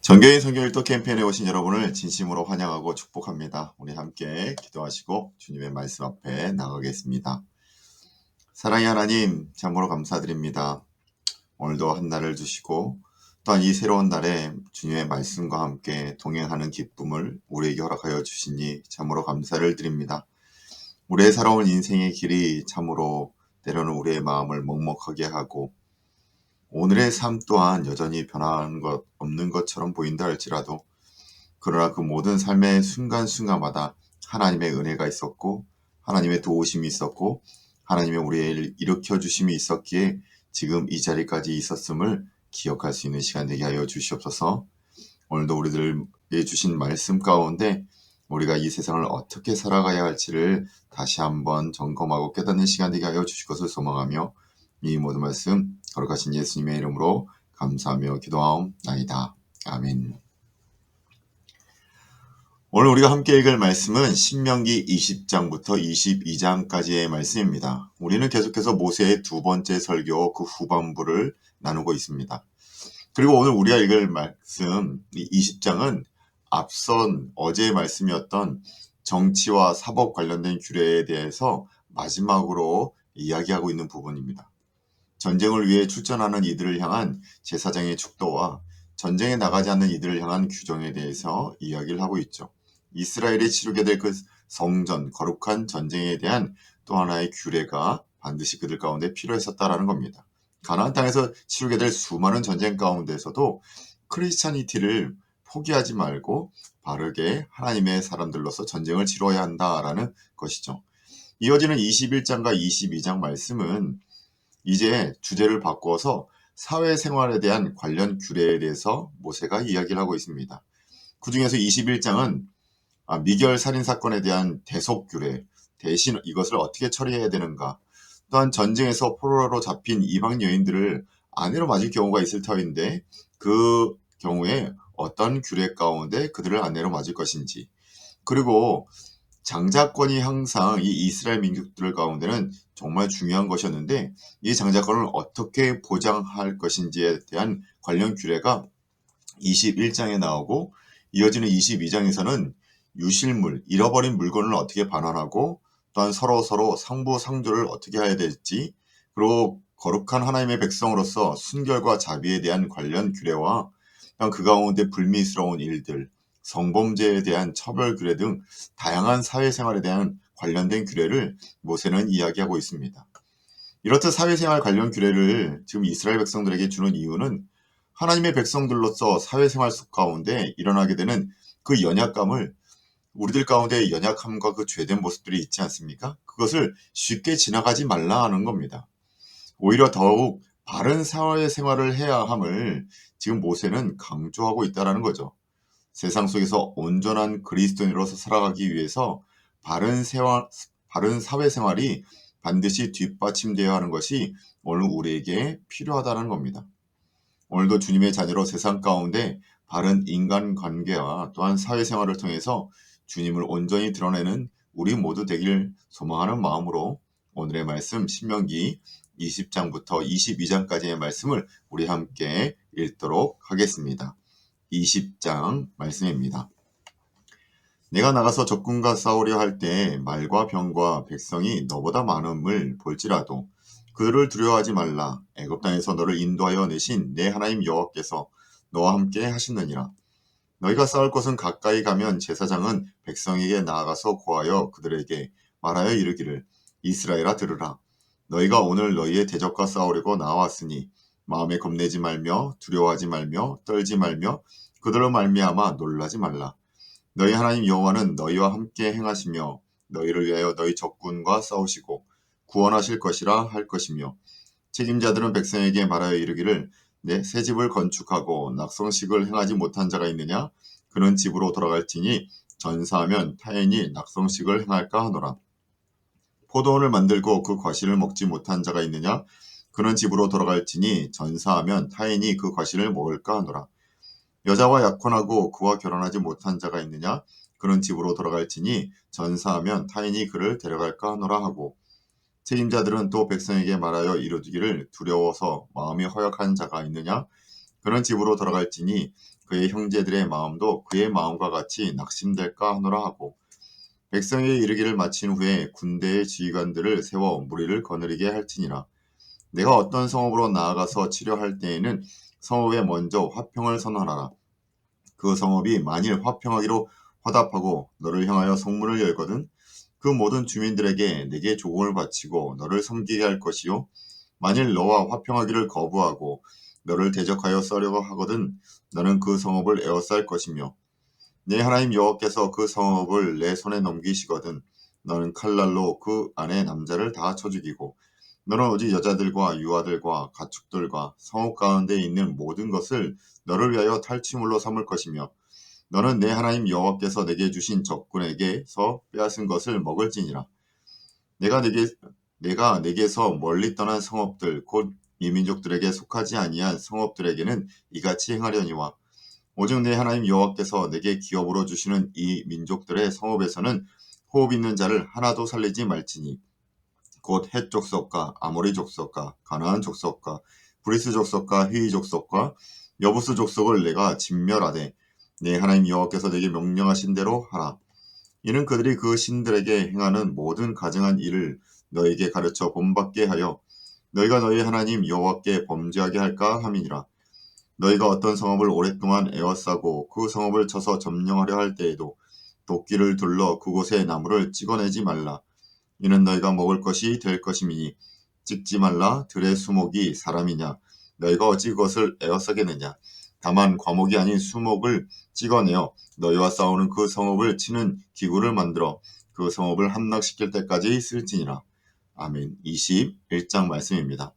정교인 성경일도 캠페인에 오신 여러분을 진심으로 환영하고 축복합니다. 우리 함께 기도하시고 주님의 말씀 앞에 나가겠습니다. 사랑의 하나님, 참으로 감사드립니다. 오늘도 한 날을 주시고 또한 이 새로운 날에 주님의 말씀과 함께 동행하는 기쁨을 우리에게 허락하여 주시니 참으로 감사를 드립니다. 우리의 살아온 인생의 길이 참으로 때로는 우리의 마음을 먹먹하게 하고 오늘의 삶 또한 여전히 변한 것 없는 것처럼 보인다 할지라도 그러나 그 모든 삶의 순간순간마다 하나님의 은혜가 있었고 하나님의 도우심이 있었고 하나님의 우리를 일으켜주심이 있었기에 지금 이 자리까지 있었음을 기억할 수 있는 시간 되게 하여 주시옵소서. 오늘도 우리들에게 주신 말씀 가운데 우리가 이 세상을 어떻게 살아가야 할지를 다시 한번 점검하고 깨닫는 시간 되게 하여 주실 것을 소망하며 이 모든 말씀 거룩하신 예수님의 이름으로 감사하며 기도하옵나이다. 아멘. 오늘 우리가 함께 읽을 말씀은 신명기 20장부터 22장까지의 말씀입니다. 우리는 계속해서 모세의 두 번째 설교 그 후반부를 나누고 있습니다. 그리고 오늘 우리가 읽을 말씀 20장은 앞선 어제의 말씀이었던 정치와 사법 관련된 규례에 대해서 마지막으로 이야기하고 있는 부분입니다. 전쟁을 위해 출전하는 이들을 향한 제사장의 축도와 전쟁에 나가지 않는 이들을 향한 규정에 대해서 이야기를 하고 있죠. 이스라엘이 치르게 될 그 성전, 거룩한 전쟁에 대한 또 하나의 규례가 반드시 그들 가운데 필요했었다라는 겁니다. 가나안 땅에서 치르게 될 수많은 전쟁 가운데서도 크리스찬이티를 포기하지 말고 바르게 하나님의 사람들로서 전쟁을 치러야 한다라는 것이죠. 이어지는 21장과 22장 말씀은 이제 주제를 바꾸어서 사회생활에 대한 관련 규례에 대해서 모세가 이야기를 하고 있습니다. 그 중에서 21장은 미결 살인사건에 대한 대속규례, 대신 이것을 어떻게 처리해야 되는가, 또한 전쟁에서 포로로 잡힌 이방 여인들을 아내로 맞을 경우가 있을 터인데 그 경우에 어떤 규례 가운데 그들을 아내로 맞을 것인지, 그리고 장자권이 항상 이 이스라엘 민족들 가운데는 정말 중요한 것이었는데 이 장자권을 어떻게 보장할 것인지에 대한 관련 규례가 21장에 나오고 이어지는 22장에서는 유실물, 잃어버린 물건을 어떻게 반환하고 또한 서로 상부상조를 어떻게 해야 될지, 그리고 거룩한 하나님의 백성으로서 순결과 자비에 대한 관련 규례와 그 가운데 불미스러운 일들, 성범죄에 대한 처벌 규례 등 다양한 사회생활에 대한 관련된 규례를 모세는 이야기하고 있습니다. 이렇듯 사회생활 관련 규례를 지금 이스라엘 백성들에게 주는 이유는 하나님의 백성들로서 사회생활 속 가운데 일어나게 되는 그 연약감을, 우리들 가운데 연약함과 그 죄된 모습들이 있지 않습니까? 그것을 쉽게 지나가지 말라 하는 겁니다. 오히려 더욱 바른 사회생활을 해야 함을 지금 모세는 강조하고 있다는 거죠. 세상 속에서 온전한 그리스도인으로서 살아가기 위해서 바른 사회생활이 반드시 뒷받침되어야 하는 것이 오늘 우리에게 필요하다는 겁니다. 오늘도 주님의 자녀로 세상 가운데 바른 인간관계와 또한 사회생활을 통해서 주님을 온전히 드러내는 우리 모두 되길 소망하는 마음으로 오늘의 말씀 신명기 20장부터 22장까지의 말씀을 우리 함께 읽도록 하겠습니다. 20장 말씀입니다. 내가 나가서 적군과 싸우려 할 때 말과 병과 백성이 너보다 많음을 볼지라도 그들을 두려워하지 말라. 애굽 땅에서 너를 인도하여 내신 내 하나님 여호와께서 너와 함께 하시느니라. 너희가 싸울 곳은 가까이 가면 제사장은 백성에게 나아가서 고하여 그들에게 말하여 이르기를 이스라엘아 들으라. 너희가 오늘 너희의 대적과 싸우려고 나왔으니 마음에 겁내지 말며 두려워하지 말며 떨지 말며 그들로 말미암아 놀라지 말라. 너희 하나님 여호와는 너희와 함께 행하시며 너희를 위하여 너희 적군과 싸우시고 구원하실 것이라 할 것이며, 책임자들은 백성에게 말하여 이르기를 내 새 집을 건축하고 낙성식을 행하지 못한 자가 있느냐? 그는 집으로 돌아갈지니 전사하면 타인이 낙성식을 행할까 하노라. 포도원을 만들고 그 과실을 먹지 못한 자가 있느냐? 그는 집으로 돌아갈지니 전사하면 타인이 그 과실을 먹을까 하노라. 여자와 약혼하고 그와 결혼하지 못한 자가 있느냐? 그는 집으로 돌아갈지니 전사하면 타인이 그를 데려갈까 하노라 하고, 책임자들은 또 백성에게 말하여 이르기를 두려워서 마음이 허약한 자가 있느냐? 그는 집으로 돌아갈지니 그의 형제들의 마음도 그의 마음과 같이 낙심될까 하노라 하고 백성이 이르기를 마친 후에 군대의 지휘관들을 세워 무리를 거느리게 할지니라. 내가 어떤 성읍으로 나아가서 치려할 때에는 성읍에 먼저 화평을 선언하라. 그 성읍이 만일 화평하기로 화답하고 너를 향하여 성문을 열거든 그 모든 주민들에게 내게 조공을 바치고 너를 섬기게 할 것이요 만일 너와 화평하기를 거부하고 너를 대적하여 써려고 하거든 너는 그 성읍을 에워쌀 것이며 내 하나님 여호와께서 그 성읍을 내 손에 넘기시거든 너는 칼날로 그 안에 남자를 다 쳐 죽이고 너는 오직 여자들과 유아들과 가축들과 성읍 가운데 있는 모든 것을 너를 위하여 탈취물로 삼을 것이며 너는 내 하나님 여호와께서 내게 주신 적군에게서 빼앗은 것을 먹을지니라. 내가 내게서 멀리 떠난 성읍들 곧 이 민족들에게 속하지 아니한 성읍들에게는 이같이 행하려니와 오직 내 하나님 여호와께서 내게 기업으로 주시는 이 민족들의 성읍에서는 호흡 있는 자를 하나도 살리지 말지니 곧 헷 족속과 아모리 족속과 가나안 족속과 브리스 족속과 히위 족속과 여부스 족속을 내가 진멸하되 내 하나님 여호와께서 내게 명령하신 대로 하라. 이는 그들이 그 신들에게 행하는 모든 가증한 일을 너에게 가르쳐 본받게 하여 너희가 너희 하나님 여호와께 범죄하게 할까 함이니라. 너희가 어떤 성읍을 오랫동안 에워싸고 그 성읍을 쳐서 점령하려 할 때에도 도끼를 둘러 그곳의 나무를 찍어내지 말라. 이는 너희가 먹을 것이 될 것임이니 찍지 말라. 들의 수목이 사람이냐 너희가 어찌 그것을 에워싸겠느냐. 다만 과목이 아닌 수목을 찍어내어 너희와 싸우는 그 성읍을 치는 기구를 만들어 그 성읍을 함락시킬 때까지 쓸지니라. 아멘. 21장 말씀입니다.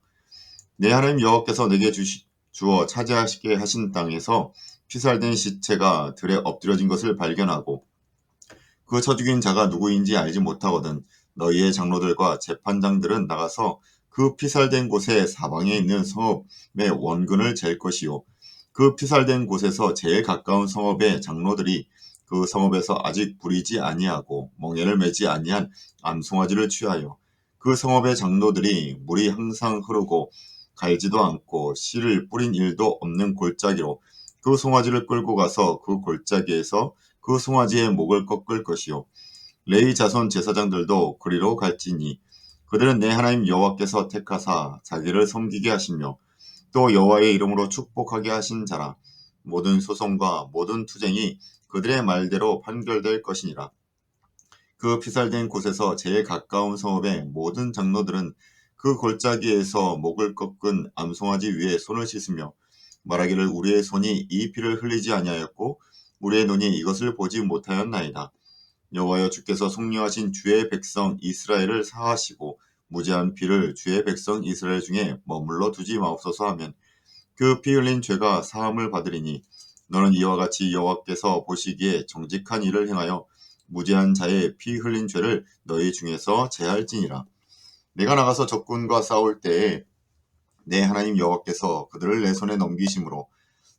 내 하나님 여호와께서 내게 주어 차지하시게 하신 땅에서 피살된 시체가 들에 엎드려진 것을 발견하고 그 쳐 죽인 자가 누구인지 알지 못하거든 너희의 장로들과 재판장들은 나가서 그 피살된 곳의 사방에 있는 성읍의 원근을 잴 것이요 그 피살된 곳에서 제일 가까운 성읍의 장로들이 그 성읍에서 아직 부리지 아니하고 멍에를 매지 아니한 암송아지를 취하여 그 성읍의 장로들이 물이 항상 흐르고 갈지도 않고 씨를 뿌린 일도 없는 골짜기로 그 송아지를 끌고 가서 그 골짜기에서 그 송아지의 목을 꺾을 것이요 레위 자손 제사장들도 그리로 갈지니 그들은 내 하나님 여호와께서 택하사 자기를 섬기게 하시며 또 여호와의 이름으로 축복하게 하신 자라. 모든 소송과 모든 투쟁이 그들의 말대로 판결될 것이니라. 그 피살된 곳에서 제일 가까운 성읍의 모든 장로들은 그 골짜기에서 목을 꺾은 암송아지 위에 손을 씻으며 말하기를 우리의 손이 이 피를 흘리지 아니하였고 우리의 눈이 이것을 보지 못하였나이다. 여호와여 주께서 속량하신 주의 백성 이스라엘을 사하시고 무죄한 피를 주의 백성 이스라엘 중에 머물러 두지 마옵소서 하면 그 피 흘린 죄가 사함을 받으리니 너는 이와 같이 여호와께서 보시기에 정직한 일을 행하여 무죄한 자의 피 흘린 죄를 너희 중에서 제할지니라. 내가 나가서 적군과 싸울 때에 내 하나님 여호와께서 그들을 내 손에 넘기심으로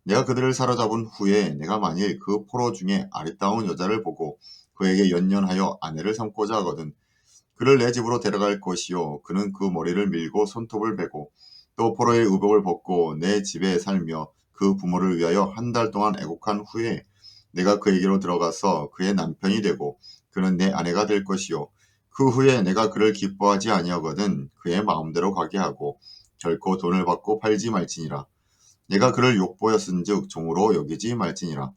내가 그들을 사로잡은 후에 내가 만일 그 포로 중에 아리따운 여자를 보고 그에게 연연하여 아내를 삼고자 하거든 그를 내 집으로 데려갈 것이요 그는 그 머리를 밀고 손톱을 베고 또 포로의 의복을 벗고 내 집에 살며 그 부모를 위하여 한 달 동안 애곡한 후에 내가 그에게로 들어가서 그의 남편이 되고 그는 내 아내가 될 것이요 그 후에 내가 그를 기뻐하지 아니하거든 그의 마음대로 가게 하고 결코 돈을 받고 팔지 말지니라. 내가 그를 욕보였은즉 종으로 여기지 말지니라.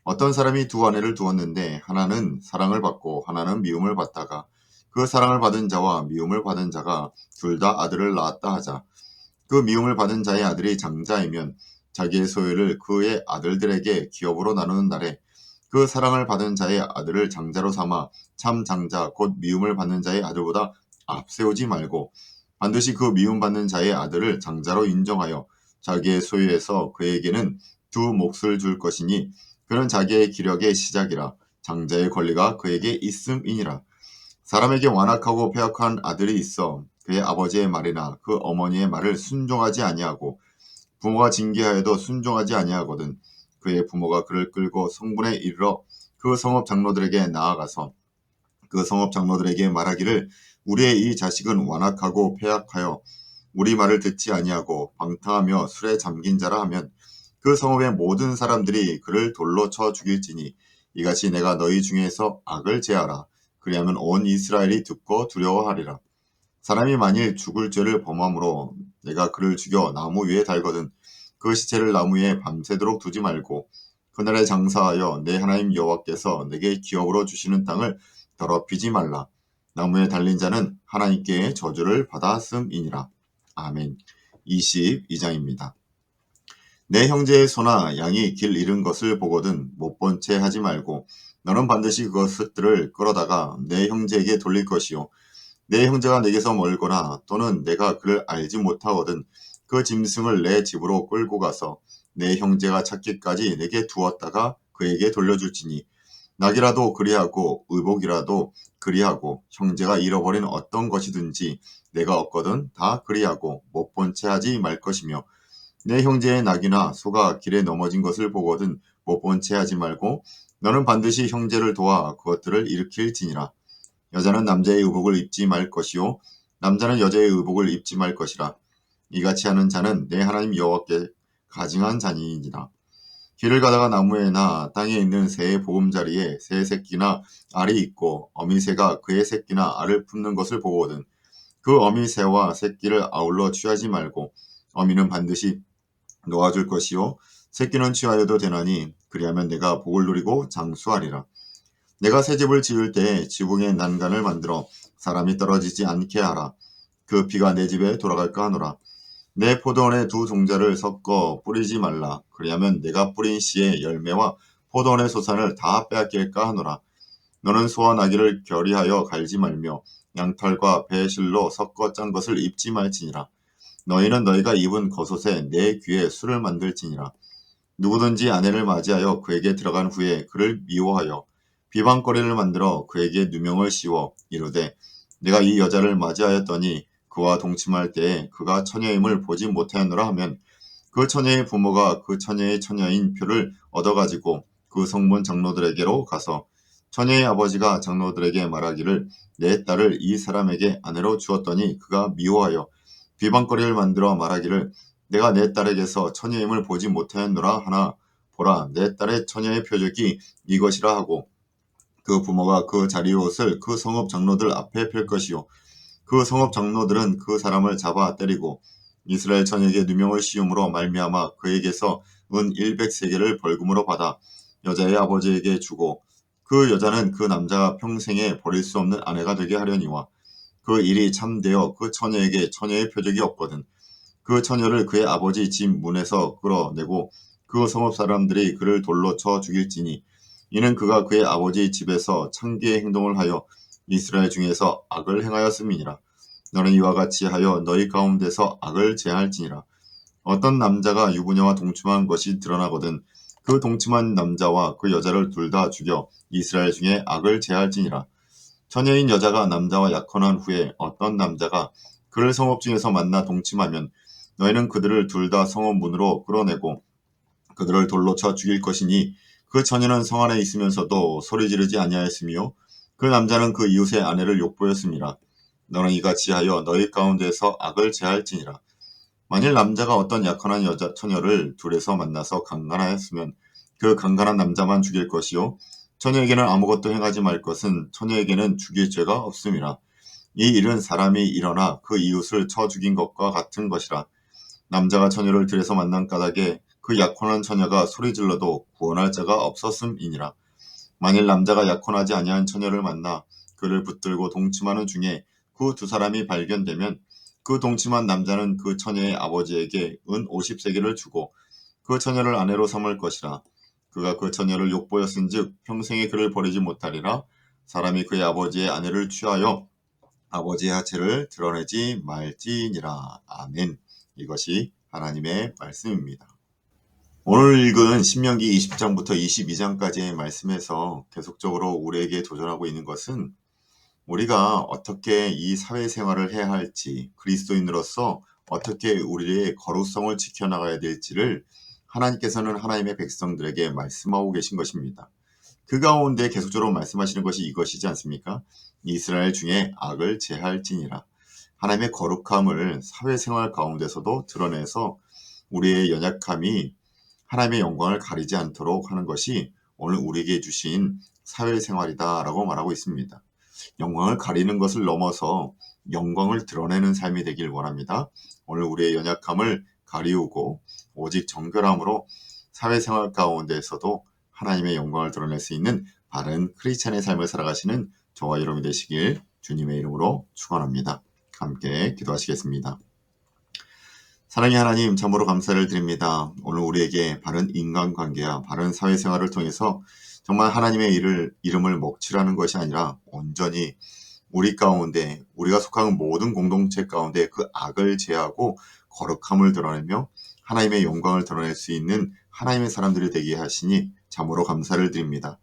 어떤 사람이 두 아내를 두었는데 하나는 사랑을 받고 하나는 미움을 받다가 그 사랑을 받은 자와 미움을 받은 자가 둘 다 아들을 낳았다 하자. 그 미움을 받은 자의 아들이 장자이면 자기의 소유를 그의 아들들에게 기업으로 나누는 날에 그 사랑을 받은 자의 아들을 장자로 삼아 참 장자 곧 미움을 받는 자의 아들보다 앞세우지 말고 반드시 그 미움받는 자의 아들을 장자로 인정하여 자기의 소유에서 그에게는 두 몫을 줄 것이니 그는 자기의 기력의 시작이라 장자의 권리가 그에게 있음이니라. 사람에게 완악하고 패역한 아들이 있어 그의 아버지의 말이나 그 어머니의 말을 순종하지 아니하고 부모가 징계하여도 순종하지 아니하거든 그의 부모가 그를 끌고 성문에 이르러 그 성읍 장로들에게 나아가서 그 성읍 장로들에게 말하기를 우리의 이 자식은 완악하고 패역하여 우리 말을 듣지 아니하고 방탕하며 술에 잠긴 자라 하면 그 성읍의 모든 사람들이 그를 돌로 쳐 죽일지니 이같이 내가 너희 중에서 악을 제하라. 그리하면 온 이스라엘이 듣고 두려워하리라. 사람이 만일 죽을 죄를 범함으로 내가 그를 죽여 나무 위에 달거든 그 시체를 나무 위에 밤새도록 두지 말고 그날에 장사하여 내 하나님 여호와께서 내게 기업으로 주시는 땅을 더럽히지 말라. 나무에 달린 자는 하나님께 저주를 받았음이니라. 아멘. 22장입니다. 내 형제의 소나 양이 길 잃은 것을 보거든 못 본 채 하지 말고 너는 반드시 그것들을 끌어다가 내 형제에게 돌릴 것이요 내 형제가 내게서 멀거나 또는 내가 그를 알지 못하거든 그 짐승을 내 집으로 끌고 가서 내 형제가 찾기까지 내게 두었다가 그에게 돌려줄지니 낙이라도 그리하고 의복이라도 그리하고 형제가 잃어버린 어떤 것이든지 내가 얻거든 다 그리하고 못 본 채 하지 말 것이며 내 형제의 낙이나 소가 길에 넘어진 것을 보거든 못 본 채 하지 말고 너는 반드시 형제를 도와 그것들을 일으킬지니라. 여자는 남자의 의복을 입지 말 것이요 남자는 여자의 의복을 입지 말 것이라. 이같이 하는 자는 내 하나님 여호와께 가증한 자니이니라. 길을 가다가 나무에나 땅에 있는 새의 보금자리에 새 새끼나 알이 있고 어미새가 그의 새끼나 알을 품는 것을 보거든 그 어미새와 새끼를 아울러 취하지 말고 어미는 반드시 놓아줄 것이요 새끼는 취하여도 되나니 그리하면 내가 복을 누리고 장수하리라. 내가 새 집을 지을 때에 지붕에 난간을 만들어 사람이 떨어지지 않게 하라. 그 비가 내 집에 돌아갈까 하노라. 내 포도원에 두 종자를 섞어 뿌리지 말라. 그리하면 내가 뿌린 씨의 열매와 포도원의 소산을 다 빼앗길까 하노라. 너는 소와 나귀를 결의하여 갈지 말며 양털과 배실로 섞어 짠 것을 입지 말지니라. 너희는 너희가 입은 겉옷에 내 귀에 술을 만들지니라. 누구든지 아내를 맞이하여 그에게 들어간 후에 그를 미워하여 비방거리를 만들어 그에게 누명을 씌워 이르되 내가 이 여자를 맞이하였더니 그와 동침할 때에 그가 처녀임을 보지 못하였노라 하면 그 처녀의 부모가 그 처녀의 처녀인 표를 얻어가지고 그 성문 장로들에게로 가서 처녀의 아버지가 장로들에게 말하기를 내 딸을 이 사람에게 아내로 주었더니 그가 미워하여 비방거리를 만들어 말하기를 내가 내 딸에게서 처녀임을 보지 못하였노라 하나 보라 내 딸의 처녀의 표적이 이것이라 하고 그 부모가 그 자리옷을 그 성읍 장로들 앞에 펼 것이요 그 성읍 장로들은 그 사람을 잡아 때리고 이스라엘 전역에 누명을 씌움으로 말미암아 그에게서 은 100세겔을 벌금으로 받아 여자의 아버지에게 주고 그 여자는 그 남자가 평생에 버릴 수 없는 아내가 되게 하려니와 그 일이 참되어 그 처녀에게 처녀의 표적이 없거든 그 처녀를 그의 아버지 집 문에서 끌어내고 그 성읍 사람들이 그를 돌로 쳐 죽일지니 이는 그가 그의 아버지 집에서 창기의 행동을 하여 이스라엘 중에서 악을 행하였음이니라. 너는 이와 같이 하여 너희 가운데서 악을 제할지니라. 어떤 남자가 유부녀와 동침한 것이 드러나거든 그 동침한 남자와 그 여자를 둘 다 죽여 이스라엘 중에 악을 제할지니라. 처녀인 여자가 남자와 약혼한 후에 어떤 남자가 그를 성읍 중에서 만나 동침하면 너희는 그들을 둘 다 성읍 문으로 끌어내고 그들을 돌로 쳐 죽일 것이니 그 처녀는 성 안에 있으면서도 소리 지르지 아니하였으며 그 남자는 그 이웃의 아내를 욕보였음이라. 너는 이같이 하여 너희 가운데서 악을 제할지니라. 만일 남자가 어떤 약혼한 여자 처녀를 둘에서 만나서 강간하였으면 그 강간한 남자만 죽일 것이요 처녀에게는 아무것도 행하지 말 것은 처녀에게는 죽일 죄가 없음이라. 이 일은 사람이 일어나 그 이웃을 쳐 죽인 것과 같은 것이라. 남자가 처녀를 들에서 만난 까닭에 그 약혼한 처녀가 소리질러도 구원할 자가 없었음이니라. 만일 남자가 약혼하지 아니한 처녀를 만나 그를 붙들고 동침하는 중에 그 두 사람이 발견되면 그 동침한 남자는 그 처녀의 아버지에게 은 50세겔을 주고 그 처녀를 아내로 삼을 것이라. 그가 그 처녀를 욕보였은즉 평생에 그를 버리지 못하리라. 사람이 그의 아버지의 아내를 취하여 아버지의 하체를 드러내지 말지니라. 아멘. 이것이 하나님의 말씀입니다. 오늘 읽은 신명기 20장부터 22장까지의 말씀에서 계속적으로 우리에게 도전하고 있는 것은 우리가 어떻게 이 사회생활을 해야 할지, 그리스도인으로서 어떻게 우리의 거룩성을 지켜나가야 될지를 하나님께서는 하나님의 백성들에게 말씀하고 계신 것입니다. 그 가운데 계속적으로 말씀하시는 것이 이것이지 않습니까? 이스라엘 중에 악을 제할지니라. 하나님의 거룩함을 사회생활 가운데서도 드러내서 우리의 연약함이 하나님의 영광을 가리지 않도록 하는 것이 오늘 우리에게 주신 사회생활이다라고 말하고 있습니다. 영광을 가리는 것을 넘어서 영광을 드러내는 삶이 되길 원합니다. 오늘 우리의 연약함을 가리우고 오직 정결함으로 사회생활 가운데에서도 하나님의 영광을 드러낼 수 있는 바른 크리스찬의 삶을 살아가시는 저와 여러분이 되시길 주님의 이름으로 축원합니다. 함께 기도하시겠습니다. 사랑의 하나님, 참으로 감사를 드립니다. 오늘 우리에게 바른 인간관계와 바른 사회생활을 통해서 정말 하나님의 이름을 먹칠하는 것이 아니라 온전히 우리 가운데, 우리가 속한 모든 공동체 가운데 그 악을 제하고 거룩함을 드러내며 하나님의 영광을 드러낼 수 있는 하나님의 사람들이 되게 하시니 참으로 감사를 드립니다.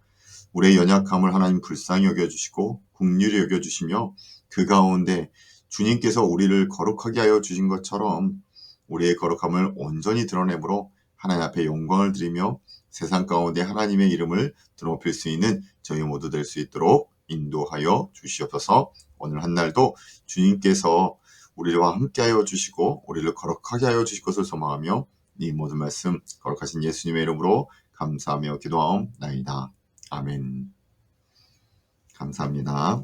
우리의 연약함을 하나님 불쌍히 여겨주시고 긍휼히 여겨주시며 그 가운데 주님께서 우리를 거룩하게 하여 주신 것처럼 우리의 거룩함을 온전히 드러내므로 하나님 앞에 영광을 드리며 세상 가운데 하나님의 이름을 드높일 수 있는 저희 모두 될 수 있도록 인도하여 주시옵소서. 오늘 한 날도 주님께서 우리와 함께하여 주시고 우리를 거룩하게 하여 주실 것을 소망하며 이 모든 말씀 거룩하신 예수님의 이름으로 감사하며 기도하옵나이다. 아멘. 감사합니다.